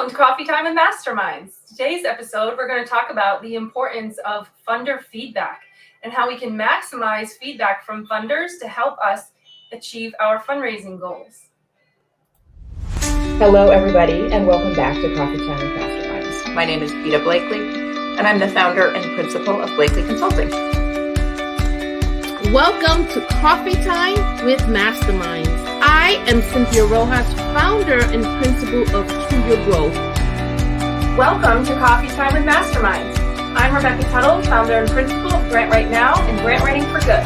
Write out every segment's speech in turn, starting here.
Welcome to Coffee Time with Masterminds. Today's episode, we're going to talk about the importance of funder feedback and how we can maximize feedback from funders to help us achieve our fundraising goals. Hello, everybody, and welcome back to Coffee Time with Masterminds. My name is Peta Blakely, and I'm the founder and principal of Blakely Consulting. Welcome to Coffee Time with Masterminds. I am Cynthia Rojas, founder and principal of To Your Growth. Welcome to Coffee Time with Masterminds. I'm Rebecca Tuttle, founder and principal of Grant Right Now and Grant Writing for Good.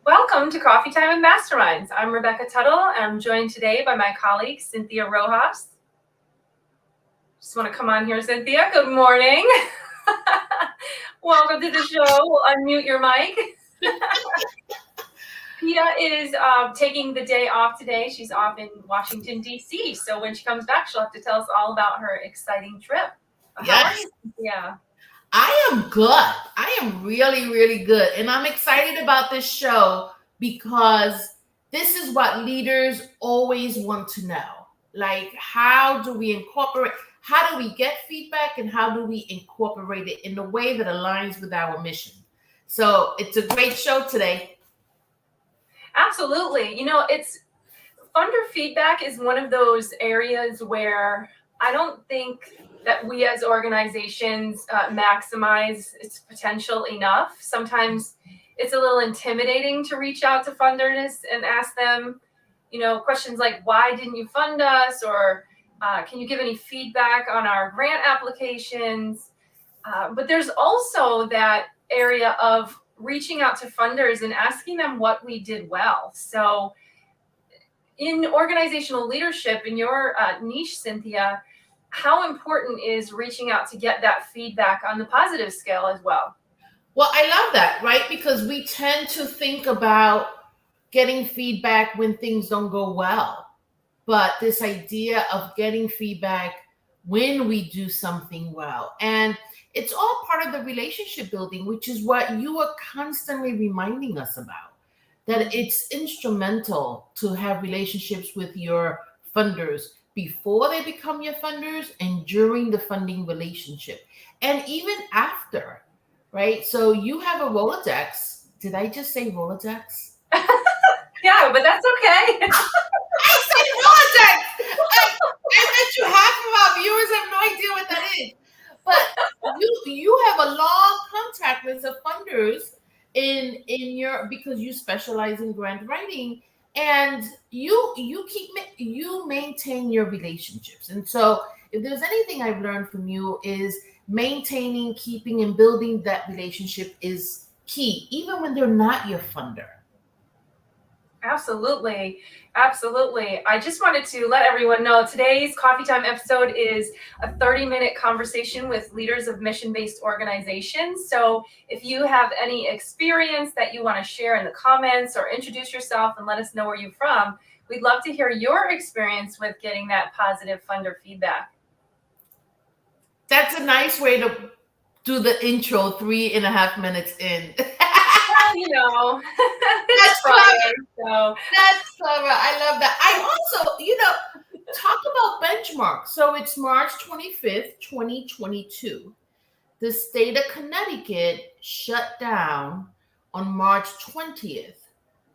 Welcome to Coffee Time with Masterminds. I'm Rebecca Tuttle, and I'm joined today by my colleague, Cynthia Rojas. Just want to come on here, Cynthia. Good morning. Welcome to the show. We'll unmute your mic. Peta is taking the day off today. She's off in Washington, D.C. So when she comes back, she'll have to tell us all about her exciting trip. Yes. Yeah. I am good. I am really, really good. And I'm excited about this show because this is what leaders always want to know. Like, how do we get feedback, and how do we incorporate it in a way that aligns with our mission? So it's a great show today. Absolutely. You know, funder feedback is one of those areas where I don't think that we as organizations maximize its potential enough. Sometimes it's a little intimidating to reach out to funders and ask them, questions like, why didn't you fund us? Or can you give any feedback on our grant applications? But there's also that area of reaching out to funders and asking them what we did well. So in organizational leadership, in your niche, Cynthia, how important is reaching out to get that feedback on the positive scale as well? Well, I love that, right? Because we tend to think about getting feedback when things don't go well. But this idea of getting feedback when we do something well. And it's all part of the relationship building, which is what you are constantly reminding us about, that it's instrumental to have relationships with your funders before they become your funders and during the funding relationship, and even after, right? So you have a Rolodex. Did I just say Rolodex? Yeah, but that's okay. I said Rolodex. I bet you half of our viewers have no idea what that is. But you have a long contact list of funders in your, because you specialize in grant writing, and you maintain your relationships. And so if there's anything I've learned from you, is maintaining, keeping, and building that relationship is key, even when they're not your funder. Absolutely. Absolutely. I just wanted to let everyone know today's Coffee Time episode is a 30-minute conversation with leaders of mission-based organizations. So if you have any experience that you want to share in the comments, or introduce yourself and let us know where you're from, we'd love to hear your experience with getting that positive funder feedback. That's a nice way to do the intro 3.5 minutes in. Well, That's Friday, clever. so. That's clever. I love that. I also, talk about benchmarks. So it's March 25th, 2022. The state of Connecticut shut down on March 20th,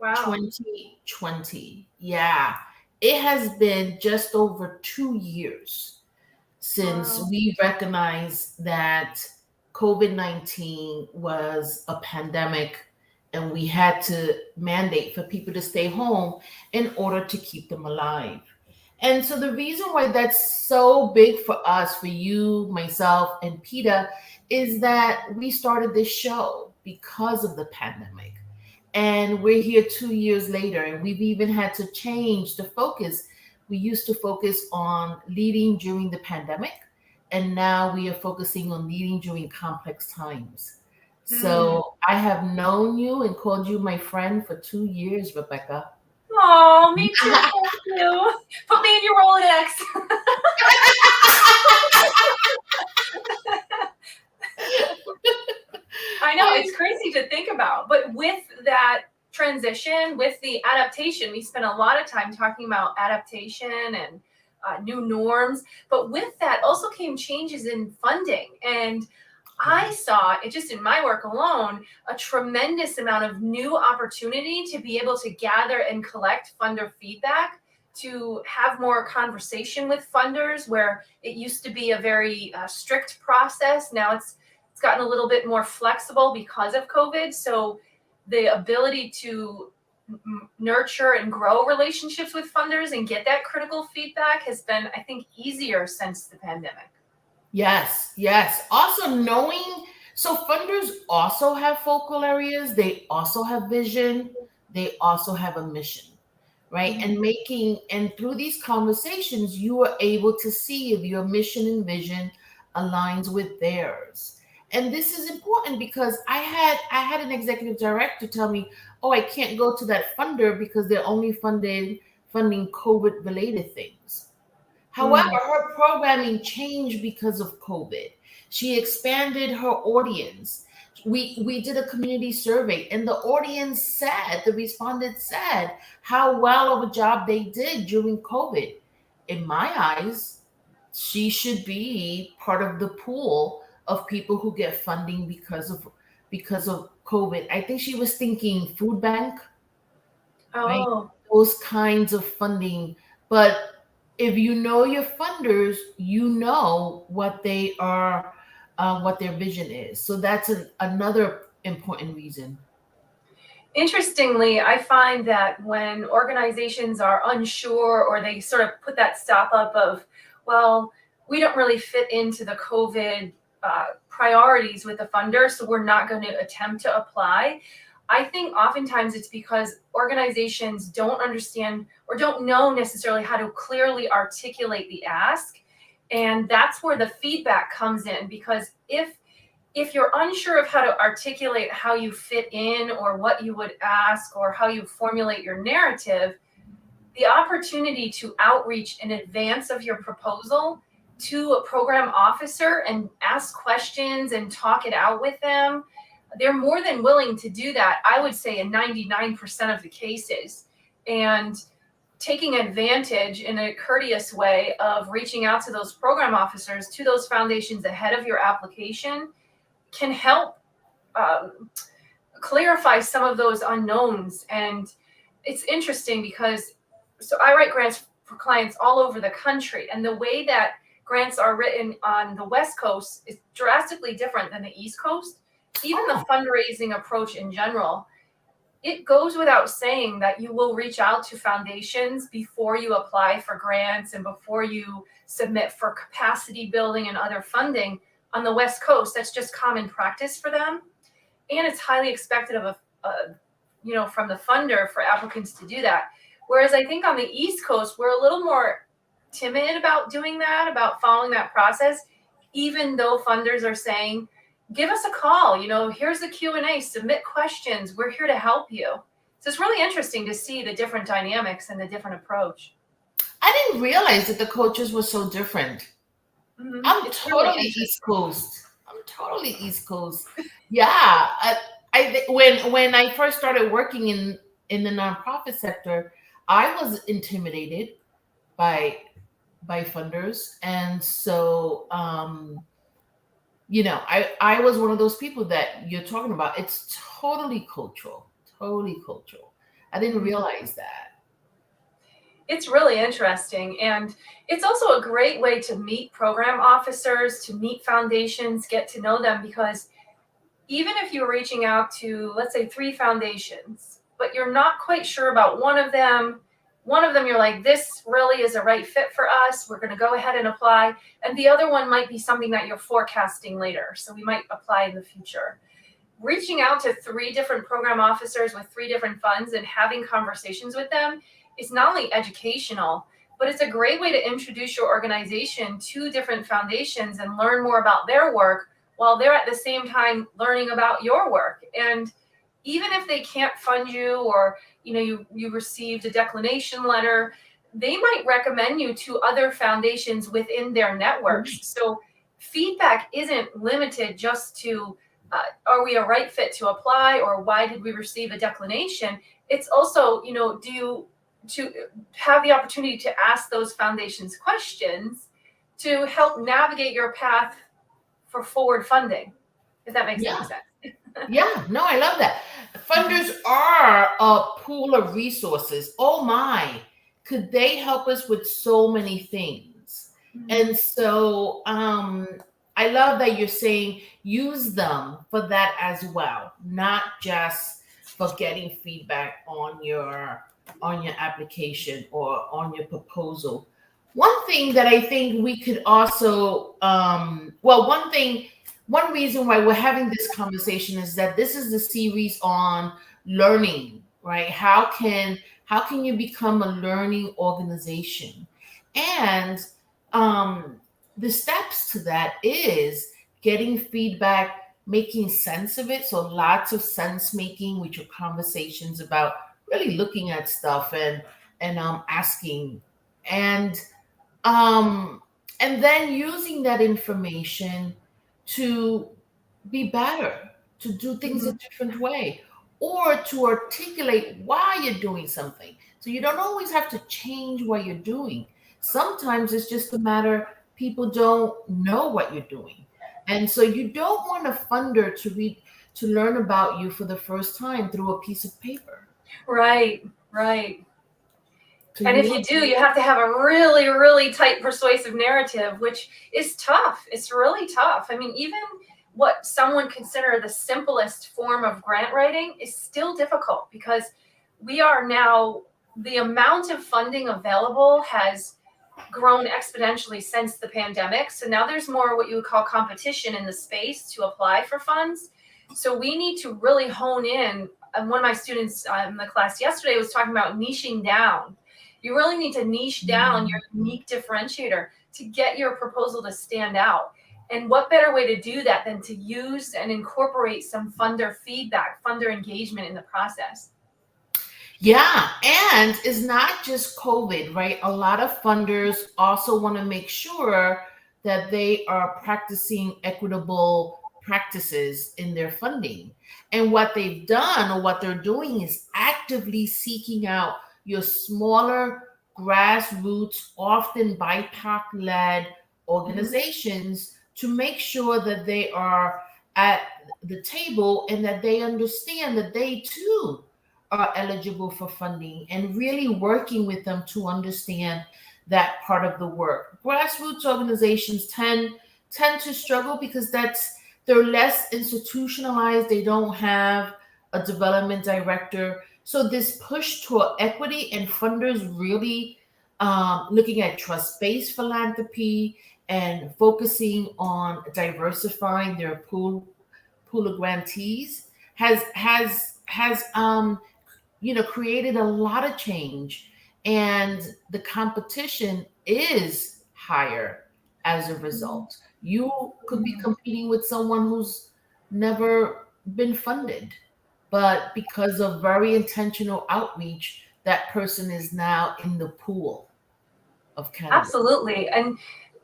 Wow. 2020. Yeah. It has been just over 2 years since we recognized that COVID-19 was a pandemic, and we had to mandate for people to stay home in order to keep them alive. And so the reason why that's so big for us, for you, myself, and Peta, is that we started this show because of the pandemic. And we're here 2 years later, and we've even had to change the focus. We used to focus on leading during the pandemic, and now we are focusing on leading during complex times. So I have known you and called you my friend for 2 years, Rebecca. Oh, me too. Thank you. Put me in your Rolodex. I know, it's crazy to think about. But with that transition, with the adaptation, we spent a lot of time talking about adaptation and new norms. But with that also came changes in funding. And I saw it just in my work alone, a tremendous amount of new opportunity to be able to gather and collect funder feedback, to have more conversation with funders where it used to be a very strict process. Now it's gotten a little bit more flexible because of COVID. So the ability to nurture and grow relationships with funders and get that critical feedback has been, I think, easier since the pandemic. Yes, yes. Also knowing, so funders also have focal areas, they also have vision, they also have a mission, right? And through these conversations, you are able to see if your mission and vision aligns with theirs. And this is important because I had an executive director tell me, "Oh, I can't go to that funder because they're only funding COVID related things." However, Mm. her programming changed because of COVID. She expanded her audience. We did a community survey, and the respondents said how well of a job they did during COVID. In my eyes, she should be part of the pool of people who get funding because of COVID. I think she was thinking food bank, right? Oh, Those kinds of funding. But if you know your funders, you know what they are, what their vision is. So that's another important reason. interestingly, I find that when organizations are unsure or they sort of put that stop up of, well, we don't really fit into the COVID priorities with the funder, so we're not going to attempt to apply. I think oftentimes it's because organizations don't understand or don't know necessarily how to clearly articulate the ask. And that's where the feedback comes in, because if you're unsure of how to articulate how you fit in or what you would ask or how you formulate your narrative, the opportunity to outreach in advance of your proposal to a program officer and ask questions and talk it out with them, they're more than willing to do that, I would say, in 99% of the cases. And taking advantage in a courteous way of reaching out to those program officers, to those foundations ahead of your application, can help clarify some of those unknowns. And it's interesting because, so I write grants for clients all over the country, and the way that grants are written on the West Coast is drastically different than the East Coast. Even the fundraising approach in general, it goes without saying that you will reach out to foundations before you apply for grants and before you submit for capacity building and other funding. On the West Coast, that's just common practice for them, and it's highly expected of from the funder for applicants to do that. Whereas I think on the East Coast, we're a little more timid about doing that, about following that process, even though funders are saying, give us a call, here's the Q&A, submit questions, we're here to help you. So it's really interesting to see the different dynamics and the different approach. I didn't realize that the coaches were so different. Mm-hmm. I'm It's totally really East Coast. I'm totally East Coast. Yeah. When I first started working in the nonprofit sector, I was intimidated by funders, and so I was one of those people that you're talking about. It's totally cultural. Totally cultural. I didn't realize that. It's really interesting. And it's also a great way to meet program officers, to meet foundations, get to know them, because even if you're reaching out to, let's say, 3 foundations, but you're not quite sure about one of them you're like, this really is a right fit for us, we're going to go ahead and apply. And the other one might be something that you're forecasting later, so we might apply in the future. Reaching out to 3 different program officers with 3 different funds and having conversations with them is not only educational, but it's a great way to introduce your organization to different foundations and learn more about their work while they're at the same time learning about your work. And even if they can't fund you, or you received a declination letter, they might recommend you to other foundations within their networks. So feedback isn't limited just to are we a right fit to apply, or why did we receive a declination? It's also, do to have the opportunity to ask those foundations questions to help navigate your path for forward funding, if that makes any Yeah. sense. Yeah, no, I love that. Funders are a pool of resources. Oh my, could they help us with so many things? And so I love that you're saying use them for that as well, not just for getting feedback on your application or on your proposal. One thing that I think we could also one reason why we're having this conversation is that this is the series on learning, right? How can you become a learning organization? And um, the steps to that is getting feedback, making sense of it. So lots of sense making, which are conversations about really looking at stuff and asking and um, and then using that information to be better, to do things a Mhm. different way, or to articulate why you're doing something. So you don't always have to change what you're doing. Sometimes it's just a matter people don't know what you're doing. And so you don't want a funder to learn about you for the first time through a piece of paper. Right, right. So And you if you want do, you have to have a really, really tight persuasive narrative, which is tough. It's really tough. I mean, even what some would consider the simplest form of grant writing is still difficult because we are now, the amount of funding available has grown exponentially since the pandemic. So now there's more what you would call competition in the space to apply for funds. So we need to really hone in. And one of my students in the class yesterday was talking about niching down. You really need to niche down your unique differentiator to get your proposal to stand out. And what better way to do that than to use and incorporate some funder feedback, funder engagement in the process? Yeah, and it's not just COVID, right? A lot of funders also want to make sure that they are practicing equitable practices in their funding. And what they've done or what they're doing is actively seeking out your smaller, grassroots, often BIPOC led Mhm. organizations to make sure that they are at the table and that they understand that they too are eligible for funding and really working with them to understand that part of the work. Grassroots organizations tend to struggle because they're less institutionalized. They don't have a development director. So this push toward equity and funders really looking at trust-based philanthropy and focusing on diversifying their pool of grantees has created a lot of change, and the competition is higher as a result. You could be competing with someone who's never been funded, but because of very intentional outreach, that person is now in the pool of candidates. Absolutely. And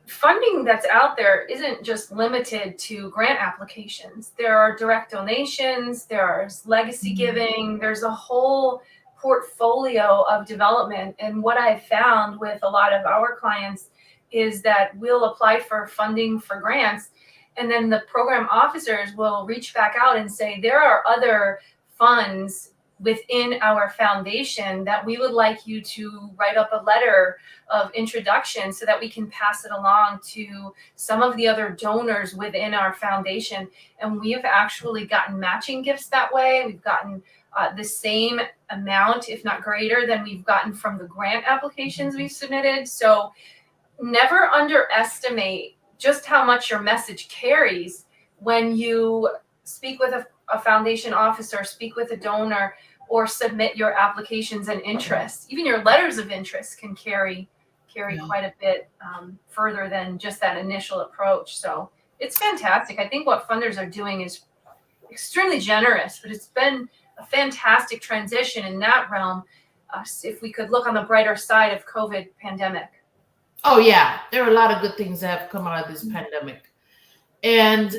funding that's out there isn't just limited to grant applications. There are direct donations, there's legacy giving, there's a whole portfolio of development. And what I've found with a lot of our clients is that we'll apply for funding for grants, and then the program officers will reach back out and say, there are other funds within our foundation that we would like you to write up a letter of introduction so that we can pass it along to some of the other donors within our foundation. And we have actually gotten matching gifts that way. We've gotten the same amount, if not greater, than we've gotten from the grant applications we've submitted. So never underestimate just how much your message carries when you speak with a foundation officer, speak with a donor, or submit your applications and interests. Even your letters of interest can carry Yeah. quite a bit further than just that initial approach. So it's fantastic. I think what funders are doing is extremely generous, but it's been a fantastic transition in that realm. If we could look on the brighter side of COVID pandemic. Oh yeah, there are a lot of good things that have come out of this pandemic. And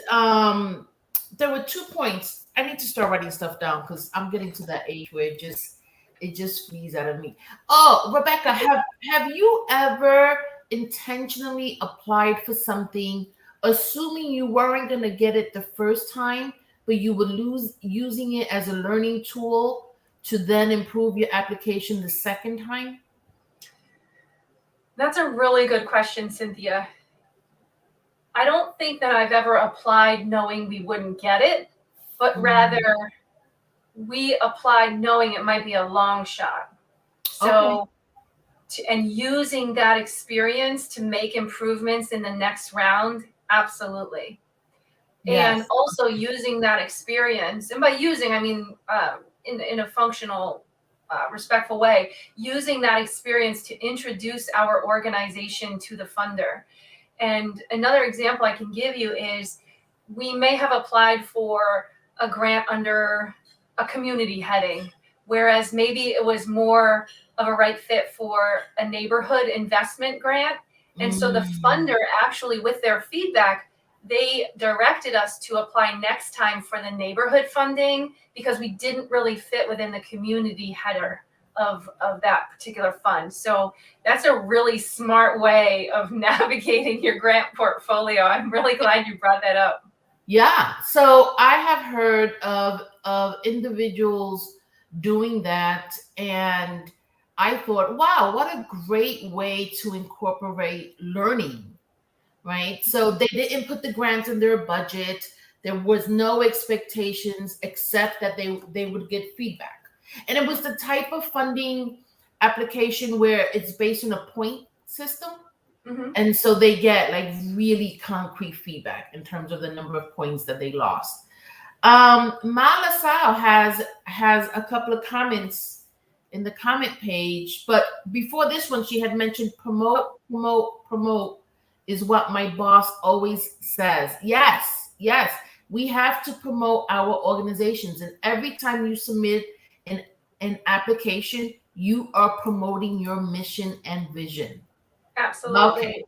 there were 2 points. I need to start writing stuff down because I'm getting to that age where it just flees out of me. Oh, Rebecca, have you ever intentionally applied for something, assuming you weren't going to get it the first time, but you would lose using it as a learning tool to then improve your application the second time? That's a really good question, Cynthia. I don't think that I've ever applied knowing we wouldn't get it, but rather we applied knowing it might be a long shot. So, and using that experience to make improvements in the next round, absolutely. Yes. And also using that experience, and by using, I mean in a functional, respectful way, using that experience to introduce our organization to the funder. And another example I can give you is we may have applied for a grant under a community heading, whereas maybe it was more of a right fit for a neighborhood investment grant. And so the funder actually, with their feedback, they directed us to apply next time for the neighborhood funding because we didn't really fit within the community header of that particular fund. So that's a really smart way of navigating your grant portfolio. I'm really glad you brought that up. Yeah. So I have heard of individuals doing that, and I thought, wow, what a great way to incorporate learning, right? So they didn't put the grants in their budget. There was no expectations except that they would get feedback. And it was the type of funding application where it's based on a point system. Mm-hmm. And so they get like really concrete feedback in terms of the number of points that they lost. Mala Sao has a couple of comments in the comment page, but before this one, she had mentioned promote is what my boss always says. Yes, we have to promote our organizations, and every time you submit an application, you are promoting your mission and vision. Absolutely. Okay.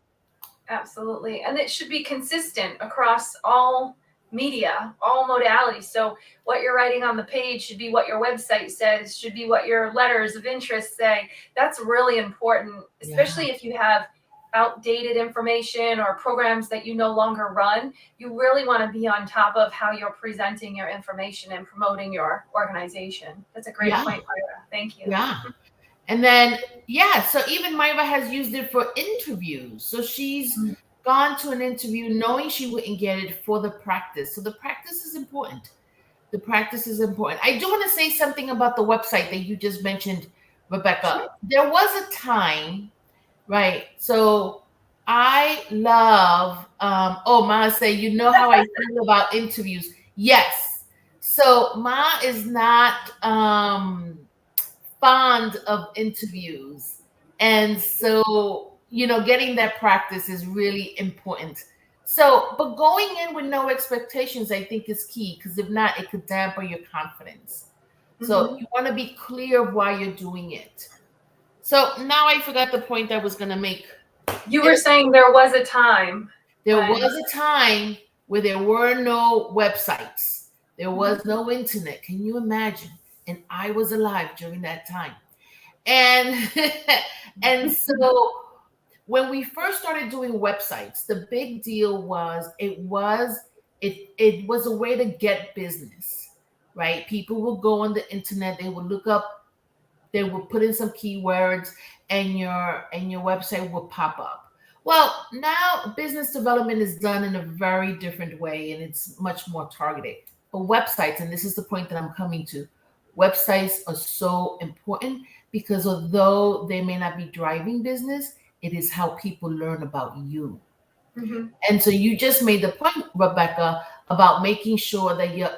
Absolutely. And it should be consistent across all media, all modalities. So what you're writing on the page should be what your website says, should be what your letters of interest say. That's really important, especially if you have outdated information or programs that you no longer run. You really want to be on top of how you're presenting your information and promoting your organization. That's a great point, Myra. Thank you. Yeah. And then, so even Myra has used it for interviews. So she's gone to an interview knowing she wouldn't get it for the practice. So the practice is important. The practice is important. I do want to say something about the website that you just mentioned, Rebecca. Sure. There was a time, right? So I love, Ma say, you know how I feel about interviews. Yes. So Ma is not fond of interviews. And so, getting that practice is really important. So, but going in with no expectations, I think is key, because if not, it could dampen your confidence. So you want to be clear of why you're doing it. So now I forgot the point I was going to make. You were saying there was a time. There was a time where there were no websites. There was no internet. Can you imagine? And I was alive during that time. And so when we first started doing websites, the big deal was it was a way to get business, right? People would go on the internet, they would look up, they would put in some keywords, and your website would pop up. Well, now business development is done in a very different way, and it's much more targeted. But websites, and this is the point that I'm coming to, websites are so important because although they may not be driving business, it is how people learn about you. Mm-hmm. And so you just made the point, Rebecca, about making sure that your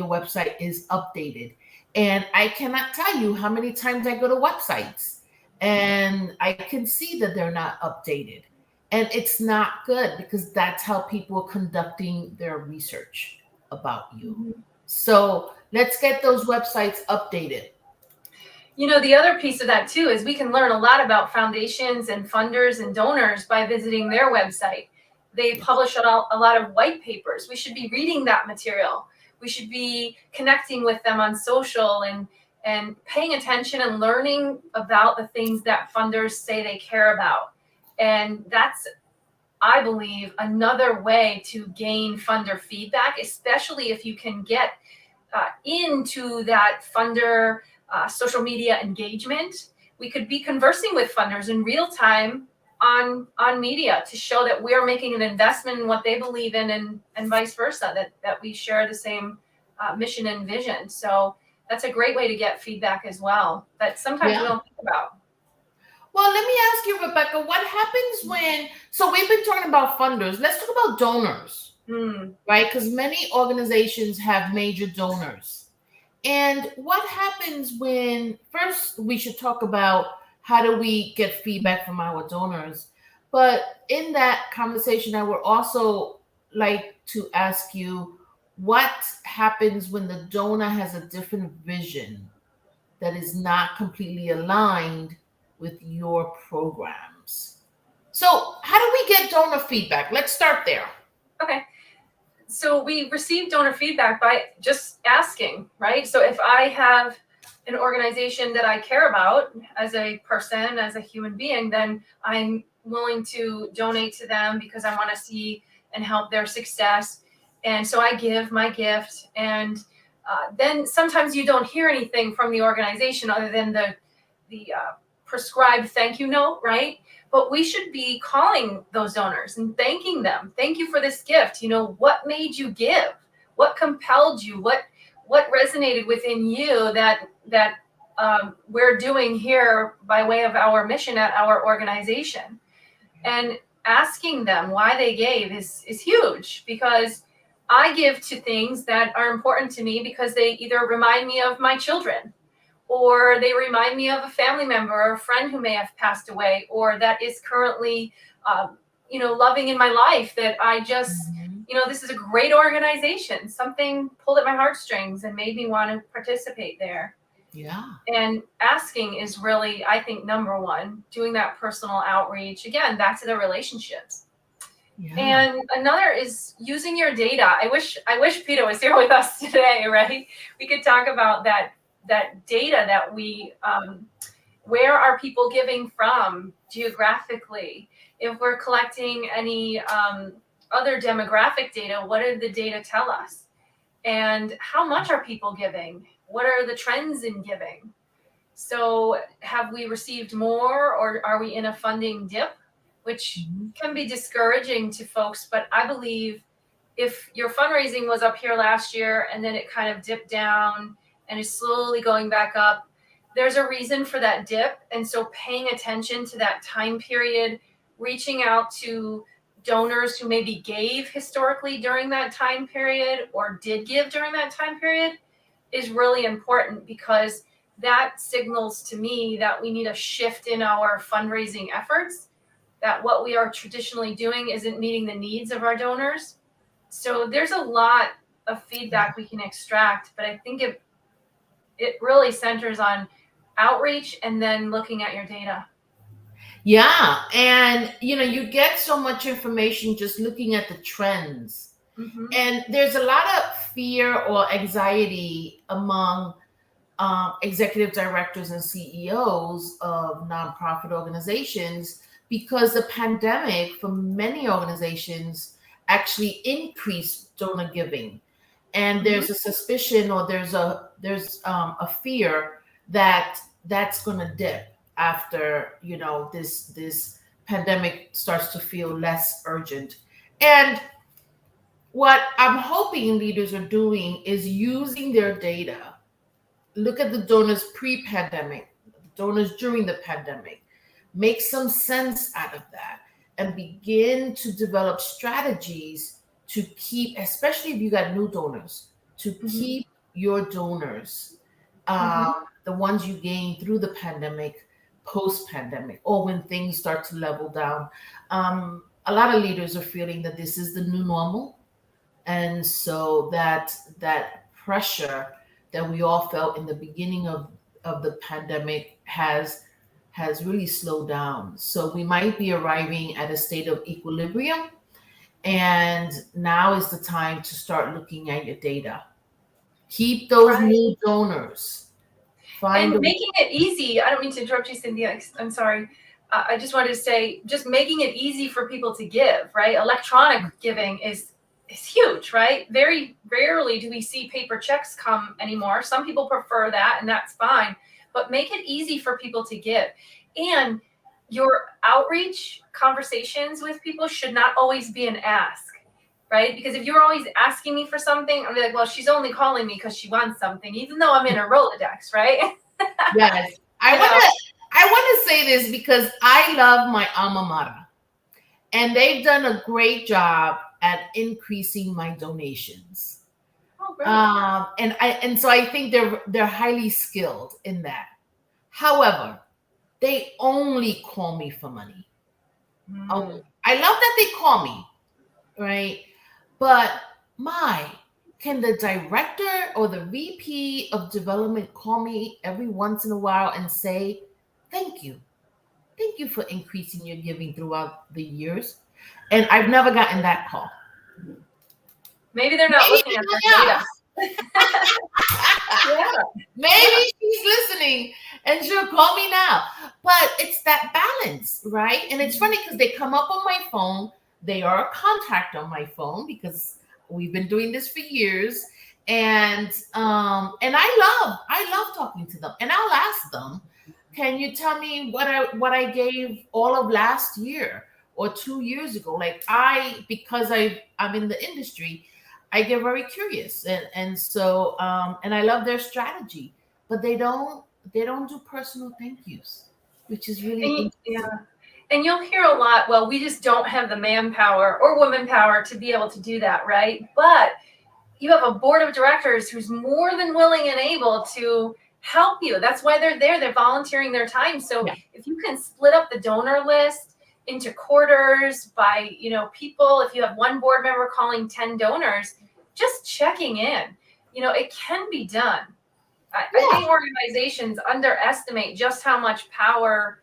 website is updated. And I cannot tell you how many times I go to websites and I can see that they're not updated. And it's not good because that's how people are conducting their research about you. Mm-hmm. So let's get those websites updated. The other piece of that too is we can learn a lot about foundations and funders and donors by visiting their website. They publish a lot of white papers. We should be reading that material. We should be connecting with them on social and and paying attention and learning about the things that funders say they care about. And that's, I believe, another way to gain funder feedback, especially if you can get into that funder social media engagement. We could be conversing with funders in real time on media to show that we're making an investment in what they believe in, and vice versa, that we share the same mission and vision. So that's a great way to get feedback as well, that sometimes we Yeah. don't think about. Well, let me ask you, Rebecca, what happens when, so we've been talking about funders. Let's talk about donors, right? Because many organizations have major donors. And what happens when, first, we should talk about how do we get feedback from our donors. But in that conversation, I would also like to ask you, what happens when the donor has a different vision that is not completely aligned with your programs? So, how do we get donor feedback? Let's start there. Okay. So we receive donor feedback by just asking, right? So if I have an organization that I care about as a person, as a human being, then I'm willing to donate to them because I want to see and help their success. And so I give my gift. And then sometimes you don't hear anything from the organization other than the prescribed thank you note, right? But we should be calling those donors and thanking them. Thank you for this gift. You know, what made you give? What compelled you? What resonated within you that we're doing here by way of our mission at our organization? And asking them why they gave is huge, because I give to things that are important to me because they either remind me of my children, or they remind me of a family member or a friend who may have passed away, or that is currently, loving in my life, that I just, this is a great organization. Something pulled at my heartstrings and made me want to participate there. Yeah. And asking is really, I think, number one, doing that personal outreach, again, back to the relationships. Yeah. And another is using your data. I wish Peter was here with us today, right? We could talk about that data that we, where are people giving from geographically? If we're collecting any other demographic data, what did the data tell us? And how much are people giving? What are the trends in giving? So have we received more, or are we in a funding dip, which can be discouraging to folks. But I believe if your fundraising was up here last year and then it kind of dipped down and is slowly going back up, there's a reason for that dip. And so paying attention to that time period, reaching out to donors who maybe gave historically during that time period or did give during that time period is really important, because that signals to me that we need a shift in our fundraising efforts, that what we are traditionally doing isn't meeting the needs of our donors. So there's a lot of feedback we can extract, but I think it really centers on outreach and then looking at your data. Yeah. And, you get so much information just looking at the trends. And there's a lot of fear or anxiety among executive directors and CEOs of nonprofit organizations, because the pandemic for many organizations actually increased donor giving. And there's a suspicion, or there's a fear that that's going to dip after this pandemic starts to feel less urgent. And what I'm hoping leaders are doing is using their data. Look at the donors pre-pandemic, donors during the pandemic, make some sense out of that, and begin to develop strategies to keep, especially if you got new donors, to keep your donors, the ones you gained through the pandemic, post-pandemic, or when things start to level down. A lot of leaders are feeling that this is the new normal. And so that pressure that we all felt in the beginning of the pandemic has really slowed down. So we might be arriving at a state of equilibrium. And now is the time to start looking at your data. Keep those new donors. Find And a making it easy. I don't mean to interrupt you, Cynthia. I'm sorry. I just wanted to say, just making it easy for people to give, right? Electronic giving is huge, right? Very rarely do we see paper checks come anymore. Some people prefer that, and that's fine. But make it easy for people to give. And your outreach conversations with people should not always be an ask, right? Because if you're always asking me for something, I'm like, well, she's only calling me because she wants something, even though I'm in her Rolodex, right? Yes. I want to say this because I love my alma mater, and they've done a great job at increasing my donations. Oh, great. And so I think they're highly skilled in that. However, they only call me for money. Oh, I love that they call me, right? But can the director or the VP of development call me every once in a while and say, thank you? Thank you for increasing your giving throughout the years. And I've never gotten that call. Maybe they're not looking at the data. Yeah. Maybe she's listening and she'll call me now. But it's that balance, right? And it's funny because they come up on my phone. They are a contact on my phone because we've been doing this for years. And I love talking to them. And I'll ask them, can you tell me what I gave all of last year or 2 years ago? Like because I'm in the industry, I get very curious, and so and I love their strategy, but they don't do personal thank yous, which is really interesting. And you'll hear a lot, well, we just don't have the manpower or woman power to be able to do that, right? But you have a board of directors who's more than willing and able to help you. That's why they're there. They're volunteering their time. So if you can split up the donor list into quarters by, people, if you have one board member calling 10 donors, just checking in, it can be done. I think organizations underestimate just how much power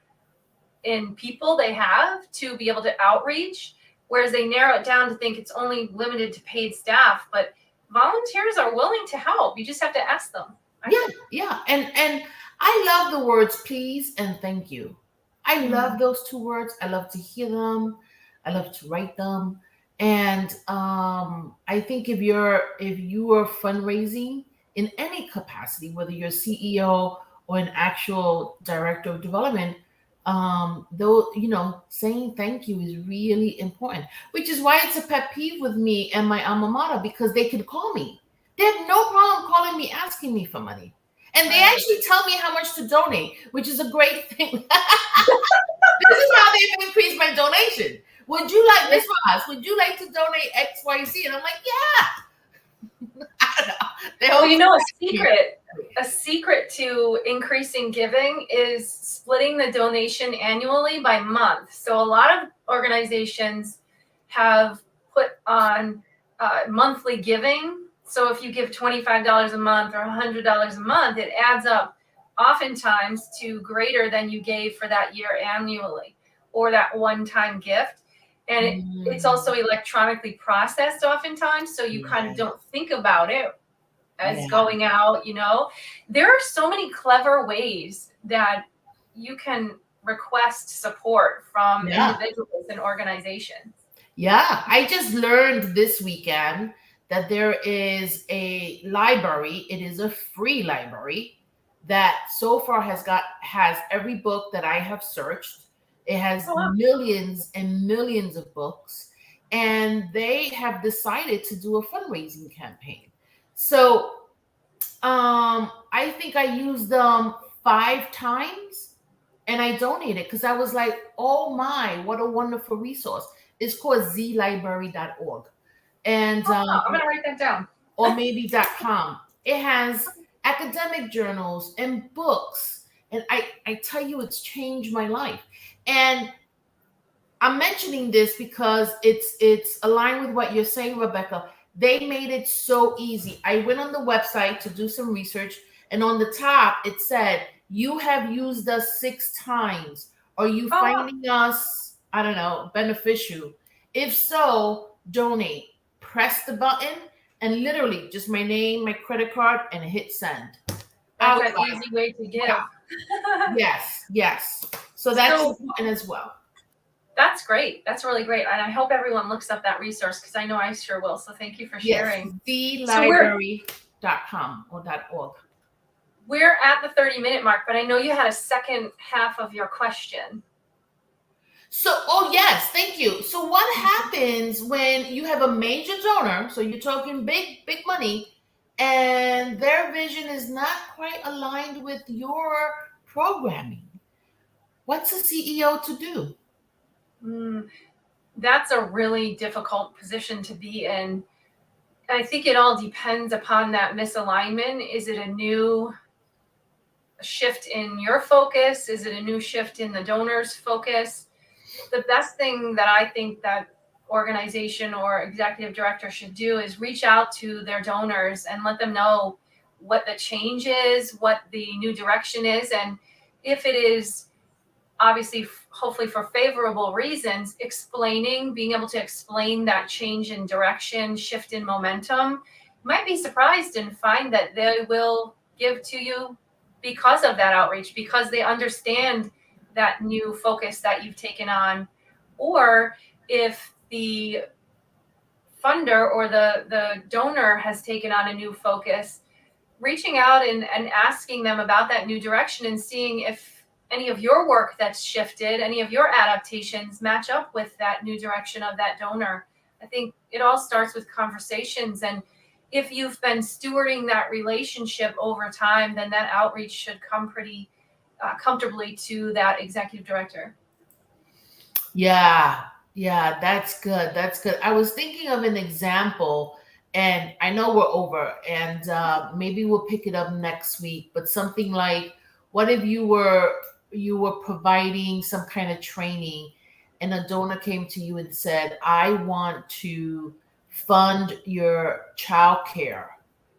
in people they have to be able to outreach, whereas they narrow it down to think it's only limited to paid staff, but volunteers are willing to help. You just have to ask them. Yeah. And I love the words please and thank you. I love those two words. I love to hear them. I love to write them. And I think if you are fundraising in any capacity, whether you're CEO or an actual director of development, saying thank you is really important. Which is why it's a pet peeve with me and my alma mater, because they can call me. They have no problem calling me, asking me for money. And they actually tell me how much to donate, which is a great thing. This is how they've increased my donation. Would you like this for us? Would you like to donate X, Y, Z? And I'm like, yeah. I don't know. A secret to increasing giving is splitting the donation annually by month. So a lot of organizations have put on monthly giving. So if you give $25 a month or $100 a month, it adds up oftentimes to greater than you gave for that year annually, or that one-time gift. And it's also electronically processed oftentimes, so you kind of don't think about it as going out, There are so many clever ways that you can request support from individuals and organizations. Yeah, I just learned this weekend that there is a library. It is a free library that so far has every book that I have searched. It has millions and millions of books, and they have decided to do a fundraising campaign. So I think I used them 5 times, and I donated because I was like, oh my, what a wonderful resource. It's called zlibrary.org. And I'm going to write that down. Or maybe .com. It has academic journals and books. And I tell you, it's changed my life. And I'm mentioning this because it's aligned with what you're saying, Rebecca. They made it so easy. I went on the website to do some research, and on the top it said, you have used us 6 times. Are you finding us, I don't know, beneficial? If so, donate. Press the button and literally just my name, my credit card, and hit send. That's outline. that easy way to give. Yeah. Yes. So that's So- important as well. That's great. That's really great. And I hope everyone looks up that resource because I know I sure will. So thank you for sharing. Yes, So thelibrary.com or .org. We're at the 30-minute mark, but I know you had a second half of your question. So, oh yes, thank you. So what happens when you have a major donor, so you're talking big money, and their vision is not quite aligned with your programming? What's a CEO to do? That's a really difficult position to be in. I think it all depends upon that misalignment. Is it a new shift in your focus? Is it a new shift in the donor's focus? The best thing that I think that organization or executive director should do is reach out to their donors and let them know what the change is, what the new direction is, and if it is obviously hopefully for favorable reasons, being able to explain that change in direction, shift in momentum. You might be surprised and find that they will give to you because of that outreach, because they understand that new focus that you've taken on. Or if the funder or the donor has taken on a new focus, reaching out and asking them about that new direction and seeing if any of your work that's shifted, any of your adaptations match up with that new direction of that donor. I think it all starts with conversations. And if you've been stewarding that relationship over time, then that outreach should come pretty comfortably to that executive director. Yeah, that's good. That's good. I was thinking of an example, and I know we're over, and maybe we'll pick it up next week. But something like, what if you were providing some kind of training, and a donor came to you and said, "I want to fund your childcare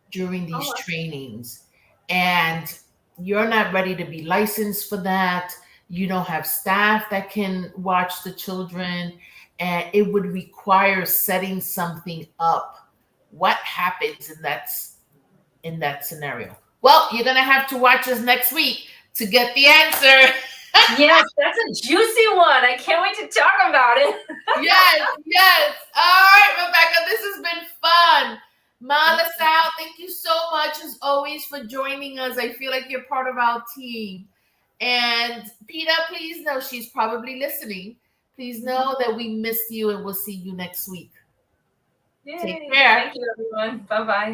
during these trainings," and you're not ready to be licensed for that. You don't have staff that can watch the children, and it would require setting something up. What happens in that scenario? Well, you're gonna have to watch us next week to get the answer. Yes, that's a juicy one. I can't wait to talk about it. Yes. All right, Rebecca, this has been fun. Mala Sal, thank you so much as always for joining us. I feel like you're part of our team. And Peter, please know, she's probably listening. Please know that we missed you, and we'll see you next week. Yay. Take care. Thank you, everyone. Bye-bye.